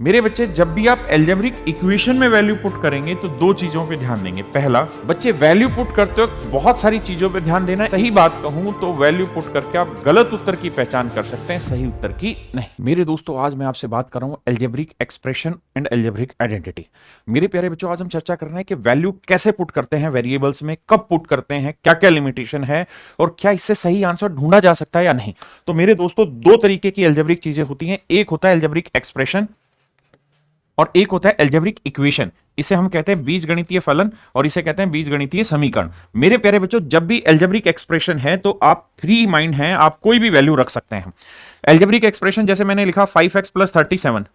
मेरे बच्चे, जब भी आप अलजेब्रिक इक्वेशन में वैल्यू पुट करेंगे तो दो चीजों पे ध्यान देंगे। पहला, बच्चे वैल्यू पुट करते वक्त बहुत सारी चीजों पे ध्यान देना है। सही बात कहूं तो वैल्यू पुट करके आप गलत उत्तर की पहचान कर सकते हैं, सही उत्तर की नहीं। मेरे दोस्तों, आज मैं आपसे बात कर रहा हूं algebraic expression and algebraic identity. मेरे प्यारे बच्चों, आज हम चर्चा कर रहे हैं कि वैल्यू कैसे पुट करते हैं वेरिएबल्स में, कब पुट करते हैं, क्या क्या लिमिटेशन है और क्या इससे सही आंसर ढूंढा जा सकता है या नहीं। तो मेरे दोस्तों, दो तरीके की अलजेब्रिक चीजें होती हैं। एक होता है अलजेब्रिक एक्सप्रेशन और एक होता है अलजेब्रिक इक्वेशन। इसे हम कहते हैं बीजगणितीय फलन और इसे कहते हैं बीजगणितीय समीकरण। मेरे प्यारे बच्चों, जब भी अलजेब्रिक एक्सप्रेशन है तो आप फ्री माइंड हैं, आप कोई भी वैल्यू रख सकते हैं। अलजेब्रिक एक्सप्रेशन जैसे मैंने लिखा 5x + 37,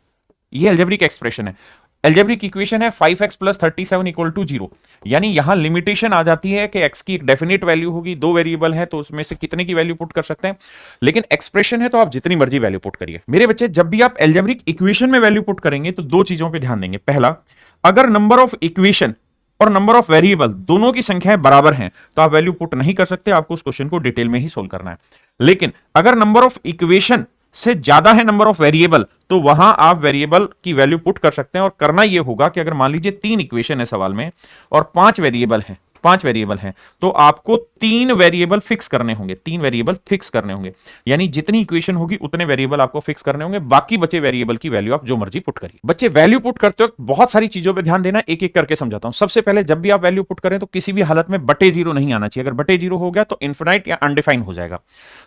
ये अलजेब्रिक एक्सप्रेशन है। अलजेब्रिक इक्वेशन है 5x + 37 = 0। यानी यहां लिमिटेशन आ जाती है कि x की एक डेफिनेट वैल्यू होगी, दो वेरिएबल है तो उसमें से कितने की वैल्यू पुट कर सकते हैं। लेकिन एक्सप्रेशन है तो आप जितनी मर्जी वैल्यू पुट करिए। मेरे बच्चे, जब भी आप अलजेब्रिक इक्वेशन में वैल्यू पुट करेंगे तो दो चीजों पर ध्यान देंगे। पहला, अगर नंबर ऑफ इक्वेशन और नंबर ऑफ वेरिएबल दोनों की संख्याएं बराबर हैं तो आप वैल्यू पुट नहीं कर सकते, आपको उस क्वेश्चन को डिटेल में ही सोल्व करना है। लेकिन अगर नंबर ऑफ इक्वेशन से ज्यादा है नंबर ऑफ वेरिएबल तो वहां आप वेरिएबल की वैल्यू पुट कर सकते हैं। और करना यह होगा कि अगर मान लीजिए 3 इक्वेशन है सवाल में और 5 वेरिएबल हैं तो आपको 3 वेरिएबल फिक्स करने होंगे। 3 वेरिएबल फिक्स करने होंगे, यानी जितनी इक्वेशन होगी उतने वेरिएबल आपको फिक्स करने होंगे। बाकी बचे वेरिएबल की वैल्यू आप जो मर्जी पुट करिए। बच्चे, वैल्यू पुट करते वक्त बहुत सारी चीजों पे ध्यान देना, एक एक करके समझाता हूं। सबसे पहले, जब भी आप वैल्यू पुट करें तो किसी भी हालत में बटे जीरो नहीं आना चाहिए। अगर बटे जीरो हो गया तो इनफिनाइट या अनडिफाइंड हो जाएगा।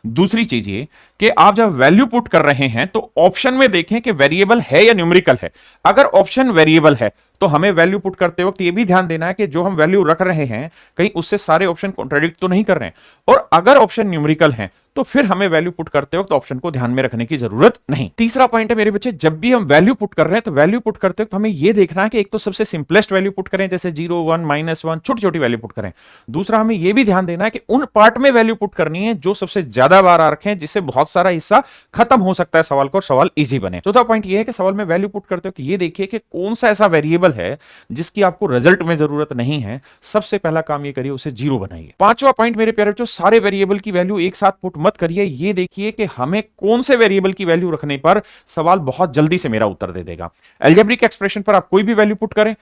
दूसरी चीज ये कि आप जब वैल्यू पुट कर रहे हैं तो ऑप्शन में देखें कि वेरिएबल है या न्यूमेरिकल है। अगर ऑप्शन वेरिएबल है तो हमें वैल्यू पुट करते वक्त यह भी ध्यान देना है कि जो हम वैल्यू रख रहे हैं कहीं उससे सारे ऑप्शन कॉन्ट्राडिक्ट तो नहीं कर रहे हैं। और अगर ऑप्शन न्यूमेरिकल है तो फिर हमें वैल्यू पुट करते वक्त ऑप्शन को ध्यान में रखने की जरूरत नहीं। तीसरा पॉइंट है मेरे बच्चे, जब भी हम वैल्यू पुट कर रहे हैं तो वैल्यू पुट करते वक्त हमें यह देखना है कि एक तो सबसे सिंपलेस्ट वैल्यू पुट करें, जैसे 0, 1, -1, छोटी छोटी वैल्यू पुट करें। दूसरा, हमें यह भी ध्यान देना है कि उन पार्ट में वैल्यू पुट करनी है जो सबसे ज्यादा बार आ रखे हैं, जिससे बहुत सारा हिस्सा खत्म हो सकता है सवाल को और सवाल इजी बने। चौथा पॉइंट यह है कि सवाल में वैल्यू पुट करते वक्त ये देखिए कि कौन सा ऐसा वेरिएबल है जिसकी आपको रिजल्ट में जरूरत नहीं है। सबसे पहला काम ये करिए, उसे 0 बनाइए। पांचवा पॉइंट मेरे प्यारे बच्चों, सारे वेरिएबल की वैल्यू एक साथ पुट मत करिए। ये देखिए कि हमें कौन से वेरिएबल की वैल्यू रखने पर सवाल बहुत जल्दी से मेरा उत्तर दे देगा। अलजेब्रिक एक्सप्रेशन पर आप कोई भी वैल्यू पुट करें।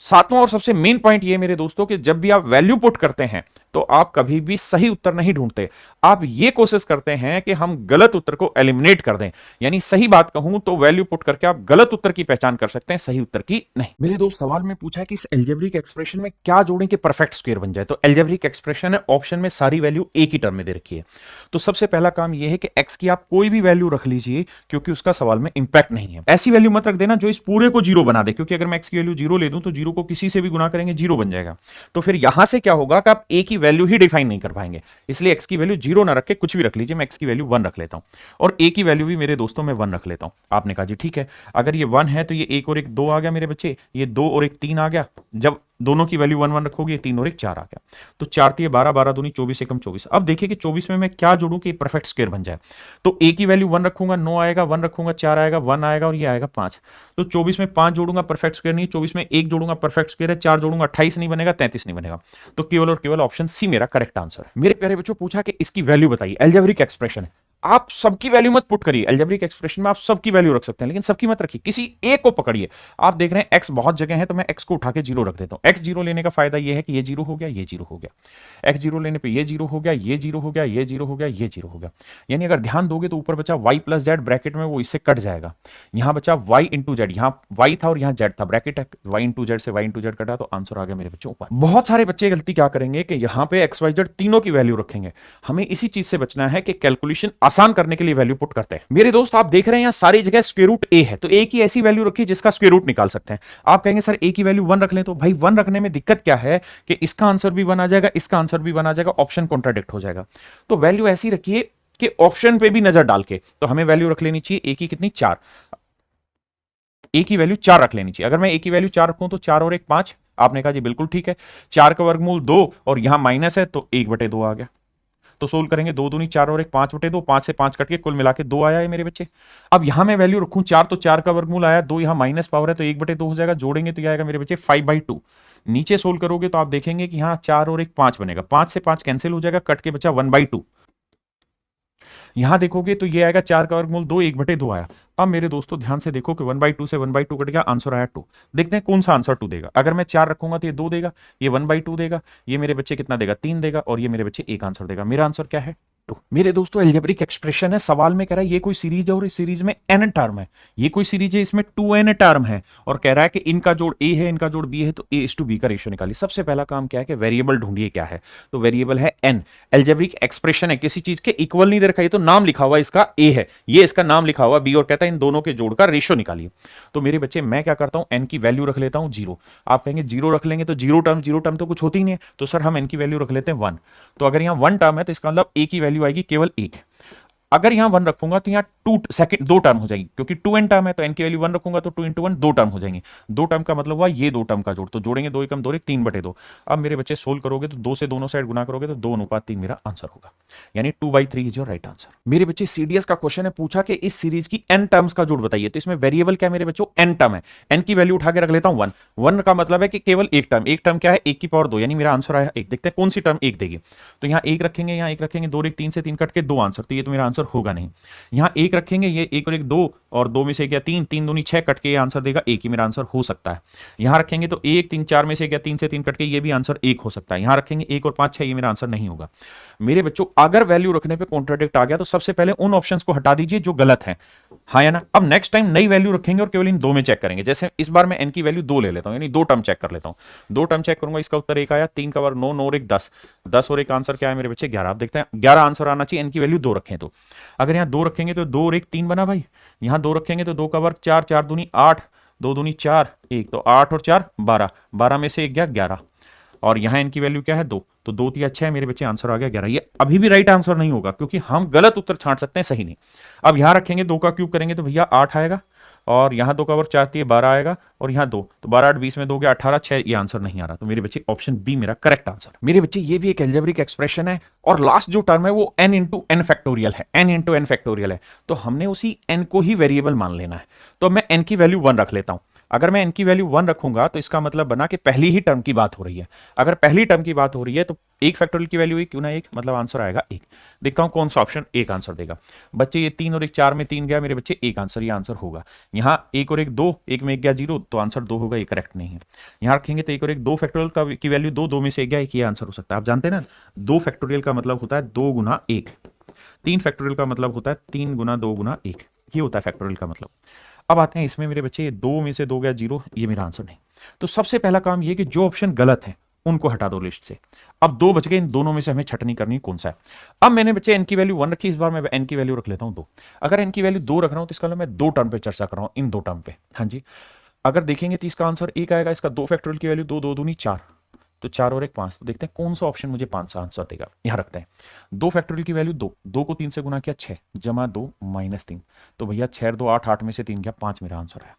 सातवां और सबसे मेन पॉइंट ये मेरे दोस्तों कि जब भी आप वैल्यू पुट करते हैं तो आप कभी भी सही उत्तर नहीं ढूंढते, आप ये कोशिश करते हैं कि हम गलत उत्तर को एलिमिनेट कर दें। यानी सही बात कहूं तो वैल्यू पुट करके आप गलत उत्तर की पहचान कर सकते हैं, सही उत्तर की नहीं। मेरे दोस्त, सवाल में पूछा है कि इस अलजेब्रिक एक्सप्रेशन में क्या जोड़ें कि परफेक्ट स्क्वायर बन जाए। तो अलजेब्रिक एक्सप्रेशन है, ऑप्शन में सारी वैल्यू एक ही टर्म में दे रखी है। तो सबसे पहला काम यह है कि एक्स की आप कोई भी वैल्यू रख लीजिए क्योंकि उसका सवाल में इंपैक्ट नहीं है। ऐसी वैल्यू मत रख देना जो इस पूरे को 0 बना दे, क्योंकि अगर मैं एक्स की वैल्यू 0 ले दूं तो 0 को किसी से भी गुना करेंगे 0 बन जाएगा। तो फिर यहां से क्या होगा कि आप ए की वैल्यू ही डिफाइन नहीं कर पाएंगे। इसलिए एक्स की वैल्यू 0 ना रख के कुछ भी रख लीजिए। मैं एक्स की वैल्यू 1 रख लेता हूं और ए की वैल्यू भी मेरे दोस्तों में 1 रख लेता हूं। आपने कहा जी ठीक है, अगर ये 1 है तो ये 1 और 1 2 आ गया मेरे बच्चे, ये 2 और 1 3 आ गया। जब दोनों की वैल्यू 1 1 रखोगे, 3 और 1 4 आ गया। तो 4 3 12, 12 दूनी 24, एकम 24। अब देखिए कि 24 में मैं क्या जोड़ूं कि परफेक्ट स्क्वायर बन जाए। तो ए की वैल्यू 1 रखूंगा, 9 आएगा, 1 रखूंगा 4 आएगा, 1 आएगा और ये आएगा 5। तो 24 में 5 जोड़ूंगा, परफेक्ट स्क्वायर नहीं। 24 में 1 जोड़ूंगा, परफेक्ट स्क्वायर है। 4 जोड़ूंगा, 28 नहीं बनेगा, 33 नहीं बनेगा। तो केवल और केवल ऑप्शन सी मेरा करेक्ट आंसर है। मेरे प्यारे बच्चों, पूछा कि इसकी वैल्यू बताइए। अलजेब्रिक एक्सप्रेशन है, आप सबकी वैल्यू मत पुट करिए। अलजेब्रिक एक्सप्रेशन में आप सबकी वैल्यू रख सकते हैं लेकिन सबकी मत रखिए, किसी एक को पकड़िए। आप देख रहे हैं एक्स बहुत जगह है तो मैं एक्स को उठा के 0 रख देता हूं। एक्स 0 लेने का फायदा यह है कि ये 0 हो गया, ये 0 हो गया। एक्स 0 लेने पे ये 0 हो गया, ये 0 हो गया, ये 0 हो गया, ये 0 हो गया। यानी अगर ध्यान दोगे तो ऊपर बचा y + z ब्रैकेट में, वो इससे कट जाएगा। यहां बचा y × z, यहां y था और यहां z था, ब्रैकेट है, y × z से y × z कटा तो आंसर आ गया मेरे बच्चों ऊपर। बहुत सारे बच्चे गलती क्या करेंगे कि यहां पे x y z तीनों की वैल्यू रखेंगे। हमें इसी चीज से बचना है कि कैलकुलेशन आसान करने के लिए वैल्यू पुट करते हैं। मेरे दोस्त, आप देख रहे हैं यहां सारी जगह स्क्वायर रूट a है, तो a की ऐसी वैल्यू रखिए जिसका स्क्वायर रूट निकाल सकते हैं। आप कहेंगे सर a की वैल्यू 1 रख लें, तो भाई 1 रखने में दिक्कत क्या है कि इसका आंसर भी 1 आ जाएगा, इसका आंसर भी 1 आ जाएगा, ऑप्शन कॉन्ट्राडिक्ट हो जाएगा। तो वैल्यू ऐसी रखिए कि ऑप्शन पे भी नजर डाल के, तो हमें वैल्यू रख लेनी चाहिए a की कितनी, 4। a की वैल्यू 4 रख लेनी चाहिए। अगर मैं a की वैल्यू 4 रखूं तो 4 और 1 5। आपने कहा जी बिल्कुल ठीक है। 4 का वर्गमूल 2 और यहां माइनस है तो 1/2 आ गया। तो सोल्व करेंगे, 2 दूनी 4 और 1 5/2, 5 से 5 कट के कुल मिला के 2 आया है मेरे बच्चे। अब यहां मैं वैल्यू रखूं 4 तो 4 का वर्गमूल आया, 2 यहां माइनस पावर है तो 1/2 हो जाएगा। जोड़ेंगे तो यह आएगा मेरे बच्चे 5/2। नीचे सोल्व करोगे तो आप देखेंगे कि यहां 4 और 1 5 बनेगा, 5 से 5 कैंसिल हो जाएगा, कट के बचा 1/2। यहां देखोगे तो ये आएगा 4 का वर्गमूल 2, 1/2 आया। अब मेरे दोस्तों ध्यान से देखो कि 1/2 से 1/2 कट गया, आंसर आया 2। देखते हैं कौन सा आंसर 2 देगा। अगर मैं 4 रखूंगा तो ये 2 देगा, ये 1/2 देगा, ये मेरे बच्चे कितना देगा 3 देगा, और ये मेरे बच्चे 1 आंसर देगा। मेरा आंसर क्या है 2। मेरे दोस्तों अलजेब्रिक एक्सप्रेशन है, सवाल में कह रहा है ये कोई सीरीज है और इस सीरीज में n टर्म है, ये कोई सीरीज है इसमें 2n टर्म है, और कह रहा है कि इनका जोड़ a है इनका जोड़ b है, तो a:b का रेशियो निकालिए। सबसे पहला काम क्या है कि वेरिएबल ढूंढिए क्या है, तो वेरिएबल है n। अलजेब्रिक एक्सप्रेशन है, किसी चीज के इक्वल नहीं दे रखा, ये तो नाम लिखा हुआ इसका a है, ये इसका नाम लिखा हुआ b, और कहता है इन दोनों के जोड़ का रेशियो निकालिए। तो मेरे बच्चे मैं क्या करता हूं, n की वैल्यू रख लेता हूं 0। आप कहेंगे 0 रख लेंगे तो जीरो टर्म तो कुछ होती ही नहीं है, तो सर हम n की वैल्यू रख लेते हैं 1। तो अगर यहां 1 टर्म है तो इसका मतलब a की वैल्यू आएगी केवल 1। अगर यहां 1 रखूंगा तो यहां 2 टर्म हो जाएगी, क्योंकि 2n टर्म है तो n की वैल्यू 1 रखूंगा तो 2 × 1 2 टर्म हो जाएंगे। 2 टर्म का मतलब हुआ ये 2 टर्म का जोड़, तो जोड़ेंगे 2 एकम 2 1 3/2। अब मेरे बच्चे सोल्व करोगे तो 2 से दोनों साइड गुना करोगे तो 2:3 मेरा आंसर होगा, यानी 2/3 इज योर राइट आंसर। मेरे बच्चे सीडीएस का क्वेश्चन है, पूछा कि इस सीरीज की n टर्म्स का जोड़ बताइए, तो इसमें वेरिएबल क्या है मेरे बच्चों, n टर्म है। n की वैल्यू उठा के रख लेता हूं 1। 1 का मतलब है कि केवल एक टर्म क्या है 1 की पावर 2, यानी मेरा आंसर आया 1। देखते हैं कौन सी टर्म 1 देगी, तो यहां 1 रखेंगे, यहां 1 रखेंगे, 2 और 1 3 से 3 कट के 2 आंसर, तो ये तो मेरा आंसर होगा नहीं। यहां 1 रखेंगे, ये 1 और 1 2, और 2 में से गया 3, 3 दूनी 6 कट के ये आंसर देगा 1 ही मेरा आंसर हो सकता है। यहां रखेंगे तो 1 3 4 में से गया 3 से 3 कट के ये भी आंसर 1 हो सकता है। यहां रखेंगे 1 और 5 6, ये मेरा आंसर नहीं होगा। मेरे बच्चों अगर वैल्यू रखने पे कॉन्ट्राडिक्ट आ गया तो सबसे पहले उन ऑप्शंस को हटा दीजिए जो गलत है, हाँ या ना। अब नेक्स्ट टाइम नई वैल्यू रखेंगे और केवल इन 2 में चेक करेंगे। जैसे इस बार मैं n की वैल्यू 2 ले लेता हूं, यानी 2 टर्म चेक कर लेता हूं। 2 टर्म चेक करूंगा, इसका उत्तर 1 आया, 3 का वर्ग 9, 9 और 1 10, 10 और 1 आंसर क्या है मेरे बच्चे 11। आप देखते हैं 11 आंसर आना चाहिए, n की वैल्यू 2 रखें तो। अगर यहां 2 रखेंगे तो 2 और 1 3 बना भाई, यहां 2 रखेंगे तो 2 का वर्ग 4, 4 दूनी 8, 2 दूनी 4 1, तो 8 और 4 12, 12 में से 1 गया 11, और यहां इनकी वैल्यू क्या है 2, तो 2 3 6 मेरे बच्चे आंसर आ गया 11। ये अभी भी राइट आंसर नहीं होगा क्योंकि हम गलत उत्तर छांट सकते हैं, सही नहीं। अब यहां रखेंगे 2 का क्यूब करेंगे तो भैया 8 आएगा, और यहां 2 का वर्ग 4 3 12 आएगा, और यहां 2, तो 12 8 20 में 2 गया 18, 6 ये आंसर नहीं आ रहा। तो मेरे बच्चे ऑप्शन बी मेरा करेक्ट आंसर। मेरे बच्चे ये भी एक अलजेब्रिक एक्सप्रेशन है, और लास्ट जो टर्म है वो n × n फैक्टोरियल है, n × n फैक्टोरियल है, तो हमने उसी n को ही वेरिएबल मान लेना है। तो मैं n की वैल्यू 1 रख लेता हूं। अगर मैं n की वैल्यू 1 रखूंगा तो इसका मतलब बना कि पहली ही टर्म की बात हो रही है। अगर पहली टर्म की बात हो रही है तो 1 फैक्टोरियल की वैल्यू 1 क्यों ना 1, मतलब आंसर आएगा 1। देखता हूं कौन सा ऑप्शन 1 आंसर देगा। बच्चे ये 3 और 1 4 में 3 गया मेरे बच्चे 1 आंसर, ये आंसर होगा। यहां 1 और 1 2, 1 में 1 गया 0, तो आंसर 2 होगा, ये करेक्ट नहीं है। यहां रखेंगे तो 1 और 1 2 फैक्टोरियल की वैल्यू 2, 2 में से 1 गया 1, ये आंसर हो सकता है। आप जानते हैं ना 2 फैक्टोरियल का मतलब होता है 2 गुना 1, 3 फैक्टोरियल का मतलब होता है 3 गुना 2 गुना 1, ये होता है फैक्टोरियल का मतलब। अब आते हैं इसमें मेरे बच्चे, ये 2 में से 2 गया 0, ये मेरा आंसर नहीं। तो सबसे पहला काम ये कि जो ऑप्शन गलत है उनको हटा दो लिस्ट से। अब 2 बच गए, इन दोनों में से हमें छटनी करनी कौन सा है। अब मैंने बच्चे n की वैल्यू 1 रखी, इस बार मैं n की वैल्यू रख लेता हूं 2। अगर n की वैल्यू 2 रख रहा हूं तो इसका मतलब मैं 2 टर्म पे चर्चा कर रहा हूं, इन 2 टर्म पे। हाँ जी, अगर देखेंगे तो इसका आंसर 1 आएगा, इसका 2 फैक्टोरियल की वैल्यू 2 2 दूनी 4, तो 4 और 1 5। तो देखते हैं कौन सा ऑप्शन मुझे 5 सा आंसर देगा। यहां रखते हैं 2 फैक्टोरियल की वैल्यू 2, 2 को 3 से गुना किया 6, जमा 2 माइनस 3, तो भैया 6 और 2 8, 8 में से 3 गया 5 मेरा आंसर है।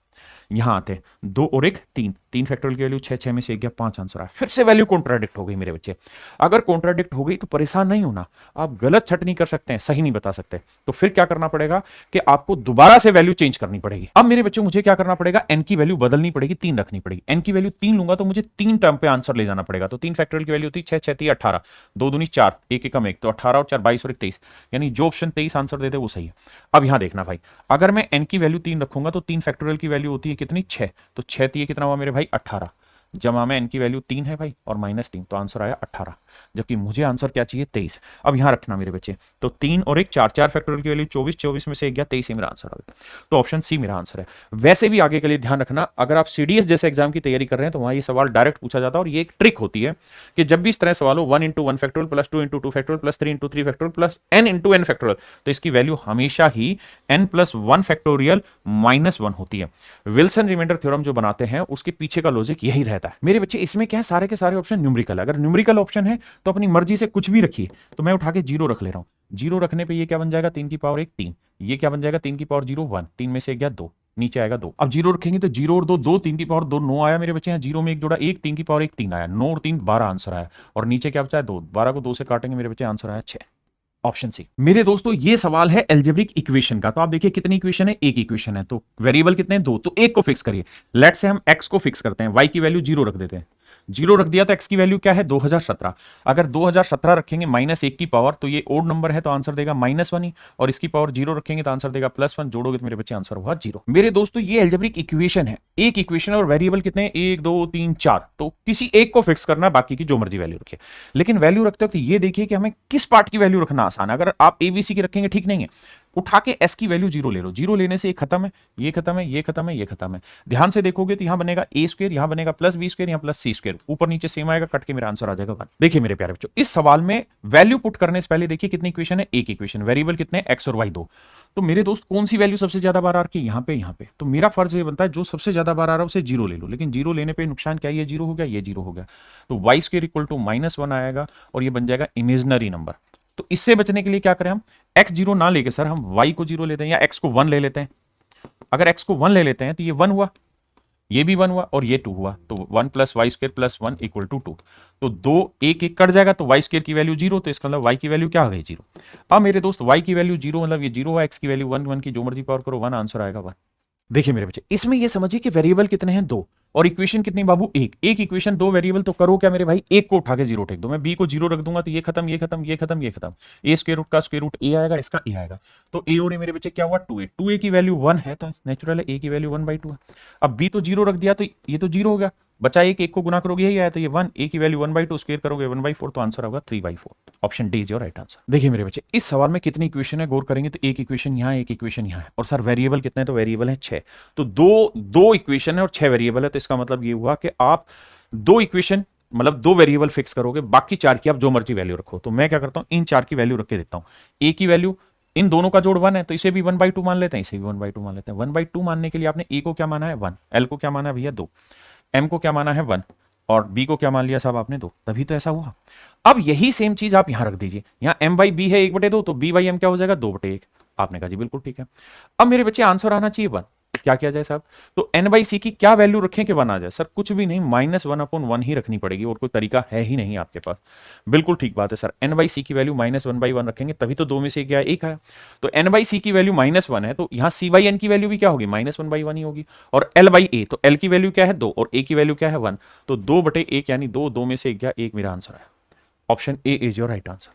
यहां आते हैं 2 और 1 3, 3 फैक्टोरियल की वैल्यू 6, 6 में से 1 गया 5 आंसर आया। फिर से वैल्यू कॉन्ट्राडिक्ट हो गई मेरे बच्चे। अगर कॉन्ट्राडिक्ट हो गई तो परेशान नहीं होना, आप गलत छटनी कर सकते हैं, सही नहीं बता सकते। तो फिर क्या करना पड़ेगा कि आपको दोबारा से वैल्यू चेंज करनी पड़ेगी। अब मेरे बच्चों मुझे क्या करना पड़ेगा, n की वैल्यू बदलनी पड़ेगी, 3 रखनी पड़ेगी। n की वैल्यू 3 लूंगा तो मुझे 3 टर्म पे आंसर ले जाना पड़ेगा। तो 3 फैक्टोरियल की वैल्यू थी 6 6 3 18, 2 दूनी 4, 1 1 1, तो 18 और 4 22 और 1 23, यानी जो ऑप्शन 23 आंसर देते वो सही है। अब यहां देखना भाई, अगर मैं n की वैल्यू 3 रखूंगा तो 3 फैक्टोरियल की वैल्यू होती है कितनी 6, तो 6 3 कितना हुआ मेरे भाई 18, जमा में n की वैल्यू 3 है भाई और माइनस 3, तो आंसर आया 18, जबकि मुझे आंसर क्या चाहिए 23। अब यहां रखना मेरे बच्चे, तो 3 और 1 4, 4 फैक्टोरियल की वैल्यू 24, 24 में से 1 गया 23 ही मेरा आंसर आ गया। तो ऑप्शन सी मेरा आंसर है। वैसे भी आगे के लिए ध्यान रखना, अगर आप सीडीएस जैसे एग्जाम की तैयारी कर रहे हैं तो वहां ये सवाल डायरेक्ट पूछा जाता है, और ये एक ट्रिक होती है कि जब भी इस तरह सवाल हो 1 × 1 factorial plus 2 × 2 factorial plus 3 × 3 factorial plus n × n factorial, तो इसकी वैल्यू हमेशा ही n + 1 फैक्टोरियल -1 होती है। विल्सन रिमाइंडर थ्योरम जो बनाते हैं उसके पीछे का लॉजिक यही रहता है। मेरे बच्चे इसमें क्या है, सारे के सारे ऑप्शन न्यूमेरिकल है। अगर न्यूमेरिकल ऑप्शन है तो अपनी मर्जी से कुछ भी रखिए, तो मैं उठा के 0 रख ले रहा हूं। 0 रखने पे ये क्या बन जाएगा 3 की पावर 1 3, ये क्या बन जाएगा 3 की पावर 0 1, 3 में से 1 गया 2, नीचे आएगा 2। अब 0 रखेंगे तो 0 और 2 2, 3 की पावर 2 9 आया मेरे बच्चे। यहाँ 0 में 1 जोड़ा 1, 3 की पावर 1 3 आया, 9 और 3 12 आंसर आया, और नीचे क्या बचा है 2, 12 को 2 से काटेंगे मेरे बच्चे आंसर आया 6, ऑप्शन सी। मेरे दोस्तों ये सवाल है एल्जेब्रिक इक्वेशन का, तो आप देखिए कितनी इक्वेशन है, एक इक्वेशन है, तो वेरिएबल कितने हैं 2, तो एक को फिक्स करिए। लेट से हम x को फिक्स करते हैं, y की वैल्यू 0 रख देते हैं, जीरो रख दिया तो x की वैल्यू क्या है 2017। अगर 2017 रखेंगे -1 की पावर तो ये ओड नंबर है तो आंसर देगा -1 ही, और इसकी पावर जीरो रखेंगे तो आंसर देगा +1। जोड़ोगे तो मेरे बच्चे आंसर होगा 0। मेरे दोस्तों ये एल्जेब्रिक इक्वेशन है, एक इक्वेशन और वेरिएबल कितने हैं 1 2 3 4, तो किसी एक को फिक्स करना, बाकी की जो मर्जी वैल्यू रखिए। लेकिन वैल्यू रखते वक्त ये देखिए कि हमें किस पार्ट की वैल्यू रखना आसान है। अगर आप एबीसी की रखेंगे ठीक नहीं है, उठा के एस की वैल्यू जीरो ले लो, जीरो लेने से ये खत्म है, ये खत्म है, ये खत्म है, ये खत्म है। ध्यान से देखोगे तो यहां बनेगा ए स्क्वायर, यहां बनेगा +b², यहां +c², ऊपर नीचे सेम आएगा, कट के मेरा आंसर आ जाएगा 1। देखिए मेरे प्यारे बच्चों, इस सवाल में वैल्यू पुट करने से पहले देखिए कितनी इक्वेशन है, एक इक्वेशन, वेरिएबल कितने एक्स और वाई 2। तो मेरे दोस्त कौन सी वैल्यू सबसे ज्यादा बार आ रही है, यहाँ पे। तो मेरा फर्ज ये बनता है जो सबसे ज्यादा बार आ रहा है उसे जीरो ले लो, लेकिन जीरो लेने पे नुकसान क्या है, ये जीरो हो गया, ये जीरो हो गया, तो y² = -1 आएगा और ये बन जाएगा इमेजिनरी नंबर। तो इससे बचने के लिए क्या करें हम, x जीरो ना लेके सर हम y को जीरो लेते हैं या x को 1 ले लेते हैं। अगर x को 1 ले लेते हैं तो ये 1 हुआ, ये भी 1 हुआ और ये 2 हुआ, तो 1 + y² + 1 = 2। तो 2 1 1 कट जाएगा तो y² की वैल्यू 0, तो इसका मतलब y की वैल्यू क्या आ गई 0। अब मेरे दोस्त y की वैल्यू 0 मतलब ये 0 हुआ, x की वैल्यू 1 1 की जो मर्जी पावर करो 1, आंसर आएगा 1। देखिए मेरे बच्चे, इसमें ये समझिए कि वेरिएबल कितने हैं 2 और इक्वेशन कितनी बाबू एक इक्वेशन 2 वेरिएबल, तो करो क्या मेरे भाई, एक को उठा के जीरो टेक दो। मैं b को जीरो रख दूंगा तो ये खत्म, ये खत्म, ये खत्म, ये खत्म, a² का स्क्वायर रूट a आएगा, इसका a आएगा, तो a और a मेरे बच्चे क्या हुआ 2a, 2a की वैल्यू 1 है तो नेचुरल है a की वैल्यू 1/2 है। अब b तो जीरो रख दिया तो ये तो जीरो हो गया, बचा एक को गुना करोगे यही आया, तो ये 1, a की वैल्यू 1/2 स्क्वायर करोगे 1/4, तो आंसर होगा 3/4। Option D is your right answer. देखिए मेरे बच्चे, इस सवाल में कितनी इक्वेशन है गौर करेंगे तो एक इक्वेशन यहाँ, एक इक्वेशन यहाँ है, और सर वेरिएबल कितने, तो वेरिएबल है 6। तो दो इक्वेशन है और 6 वेरिएबल है, तो इसका मतलब ये हुआ कि आप 2 इक्वेशन मतलब 2 वेरिएबल फिक्स करोगे, बाकी 4 की आप जो मर्जी वैल्यू रखो। तो मैं क्या करता हूं, इन 4 की वैल्यू रख के देता हूं। ए की वैल्यू, इन दोनों का जोड़ 1 है तो इसे भी 1/2 मान लेते हैं, इसे भी 1/2 मान लेते हैं। 1/2 मानने के लिए आपने ए को क्या माना है 1, एल को क्या माना है भैया 2, एम को क्या माना है 1 और बी को क्या मान लिया साहब आपने 2, तभी तो ऐसा हुआ। अब यही सेम चीज आप यहां रख दीजिए, यहां m/b है 1/2, तो b/m क्या हो जाएगा 2/1। आपने कहा जी बिल्कुल ठीक है। अब मेरे बच्चे आंसर आना चाहिए 1, क्या किया जाए साहब, तो n/c की क्या वैल्यू रखें कि 1 आ जाए, सर कुछ भी नहीं, -1/1 ही रखनी पड़ेगी, और कोई तरीका है ही नहीं आपके पास। बिल्कुल ठीक बात है सर, n/c की वैल्यू -1/1 रखेंगे तभी तो 2 में से क्या एक आया, तो n/c की वैल्यू -1 है तो यहां c/n की वैल्यू भी क्या होगी -1/1 ही होगी, और l/a, तो l की वैल्यू क्या है 2 और a की वैल्यू क्या है 1, तो 2/1 यानी 2 में से 1 गया, 1 मेरा आंसर है। Option A is your right answer.